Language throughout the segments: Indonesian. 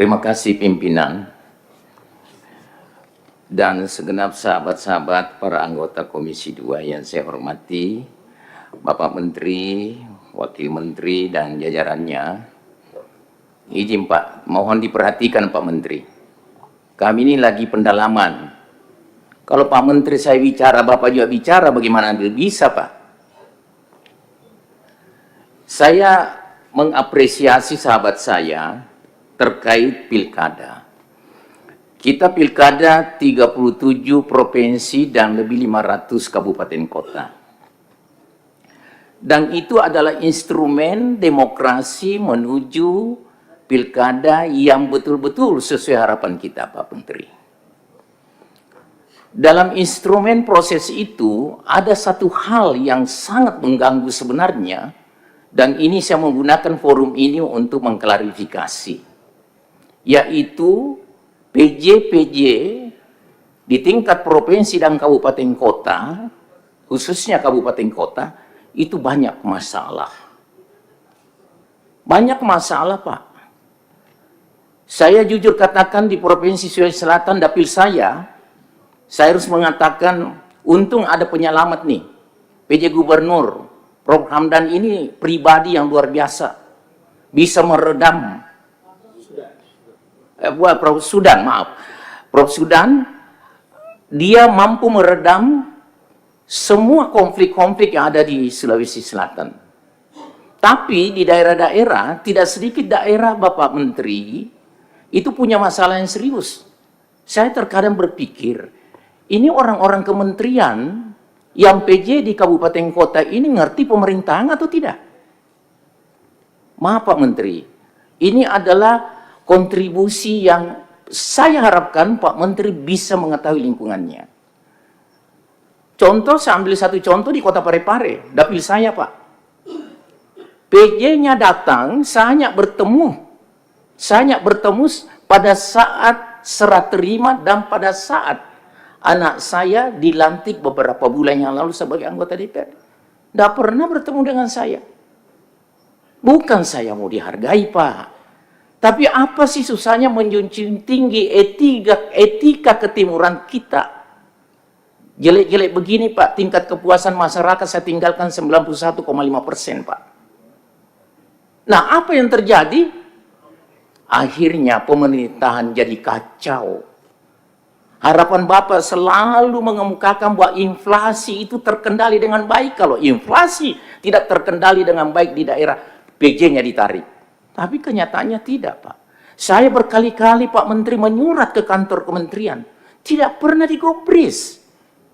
Terima kasih pimpinan dan segenap sahabat-sahabat para anggota Komisi 2 yang saya hormati, Bapak Menteri, Wakil Menteri dan jajarannya. Izin Pak, mohon diperhatikan Pak Menteri. Kami ini lagi pendalaman. Kalau Pak Menteri saya bicara, Bapak juga bicara, bagaimana bisa Pak? Saya mengapresiasi sahabat saya terkait pilkada. Kita pilkada 37 provinsi dan lebih 500 kabupaten kota. Dan itu adalah instrumen demokrasi menuju pilkada yang betul-betul sesuai harapan kita, Pak Menteri. Dalam instrumen proses itu ada satu hal yang sangat mengganggu sebenarnya, dan ini saya menggunakan forum ini untuk mengklarifikasi, yaitu PJ-PJ di tingkat provinsi dan kabupaten kota, khususnya kabupaten kota, itu banyak masalah. Banyak masalah, Pak. Saya jujur katakan di Provinsi Sulawesi Selatan, dapil saya harus mengatakan, untung ada penyelamat nih, PJ Gubernur, Prof. Hamdan ini pribadi yang luar biasa, bisa meredam Prof. Sudan, dia mampu meredam semua konflik-konflik yang ada di Sulawesi Selatan. Tapi di daerah-daerah, tidak sedikit daerah Bapak Menteri, itu punya masalah yang serius. Saya terkadang berpikir, ini orang-orang kementerian yang PJ di kabupaten kota ini ngerti pemerintahan atau tidak? Maaf Pak Menteri, ini adalah kontribusi yang saya harapkan Pak Menteri bisa mengetahui lingkungannya. Contoh, saya ambil satu contoh di Kota Parepare, dapil saya Pak. PJ-nya datang, saya bertemu pada saat serah terima dan pada saat anak saya dilantik beberapa bulan yang lalu sebagai anggota DPR. Tidak pernah bertemu dengan saya. Bukan saya mau dihargai Pak, tapi apa sih susahnya menjunjung tinggi etika ketimuran kita? Jelek-jelek begini Pak, tingkat kepuasan masyarakat saya tinggalkan 91,5% Pak. Nah, apa yang terjadi? Akhirnya pemerintahan jadi kacau. Harapan Bapak selalu mengemukakan bahwa inflasi itu terkendali dengan baik. Kalau inflasi tidak terkendali dengan baik di daerah, PJ-nya ditarik. Tapi kenyataannya tidak, Pak. Saya berkali-kali Pak Menteri menyurat ke kantor kementerian. Tidak pernah digubris.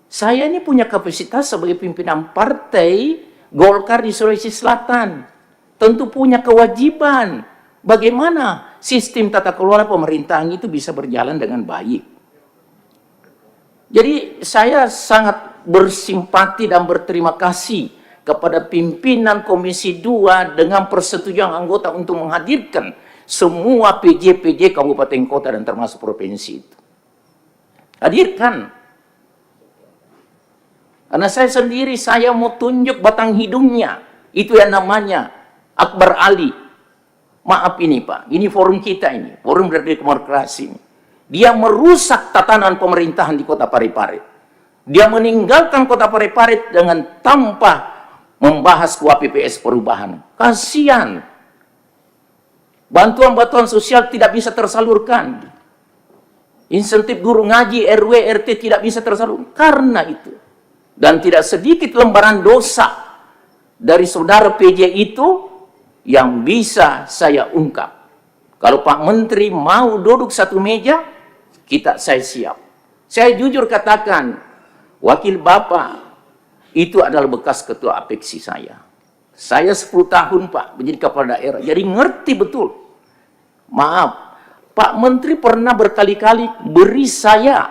Saya ini punya kapasitas sebagai pimpinan partai Golkar di Sulawesi Selatan. Tentu punya kewajiban. Bagaimana sistem tata kelola pemerintahan itu bisa berjalan dengan baik. Jadi saya sangat bersimpati dan berterima kasih kepada pimpinan Komisi 2 dengan persetujuan anggota untuk menghadirkan semua PJ-PJ kabupaten kota dan termasuk provinsi itu. Hadirkan. Karena saya sendiri, saya mau tunjuk batang hidungnya. Itu yang namanya Akbar Ali. Maaf ini Pak, ini forum kita ini, forum dari demokrasi ini. Dia merusak tatanan pemerintahan di Kota Parepare. Dia meninggalkan Kota Parepare dengan tanpa membahas KUHP perubahan. Kasihan. Bantuan-bantuan sosial tidak bisa tersalurkan. Insentif guru ngaji, RW, RT tidak bisa tersalurkan. Karena itu. Dan tidak sedikit lembaran dosa dari saudara PJ itu yang bisa saya ungkap. Kalau Pak Menteri mau duduk satu meja, saya siap. Saya jujur katakan, wakil Bapak itu adalah bekas ketua APEKSI saya. Saya 10 tahun Pak menjadi kepala daerah, jadi ngerti betul. Maaf, Pak Menteri pernah berkali-kali beri saya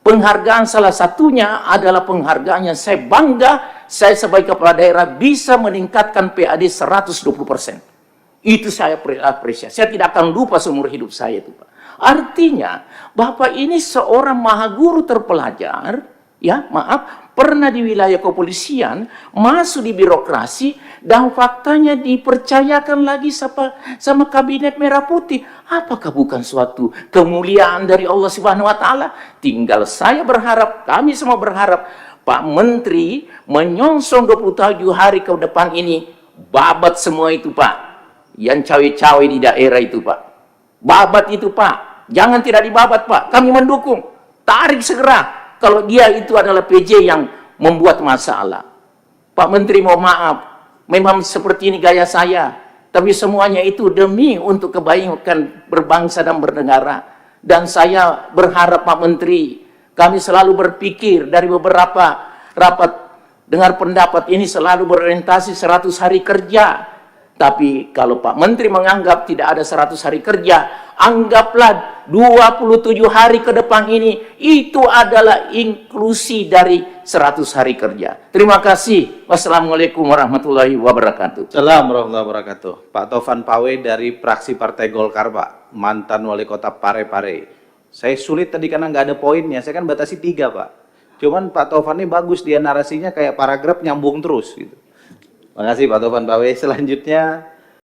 penghargaan, salah satunya adalah penghargaan yang saya bangga, saya sebagai kepala daerah bisa meningkatkan PAD 120%. Itu saya apresiasi. Saya tidak akan lupa seumur hidup saya itu Pak. Artinya, Bapak ini seorang mahaguru terpelajar, ya maaf, pernah di wilayah kepolisian, masuk di birokrasi, dan faktanya dipercayakan lagi sama kabinet merah putih. Apakah bukan suatu kemuliaan dari Allah Subhanahu wa Ta'ala? Tinggal saya berharap, kami semua berharap, Pak Menteri menyongsong 27 hari ke depan ini, babat semua itu, Pak. Yang cawe-cawe di daerah itu, Pak. Babat itu, Pak. Jangan tidak dibabat, Pak. Kami mendukung. Tarik segera. Kalau dia itu adalah PJ yang membuat masalah. Pak Menteri, mohon maaf, memang seperti ini gaya saya, tapi semuanya itu demi untuk kebaikan berbangsa dan bernegara. Dan saya berharap Pak Menteri, kami selalu berpikir dari beberapa rapat dengar pendapat ini selalu berorientasi 100 hari kerja. Tapi kalau Pak Menteri menganggap tidak ada 100 hari kerja, anggaplah 27 hari ke depan ini itu adalah inklusi dari 100 hari kerja. Terima kasih. Wassalamualaikum warahmatullahi wabarakatuh. Assalamualaikum warahmatullahi wabarakatuh. Pak Taufan Pawe dari fraksi Partai Golkar, Pak, mantan wali kota Parepare. Saya sulit tadi karena nggak ada poinnya. Saya kan batasi 3, Pak. Cuman Pak Taufan ini bagus, dia narasinya kayak paragraf nyambung terus gitu. Terima kasih Pak Taufan Pawe. Selanjutnya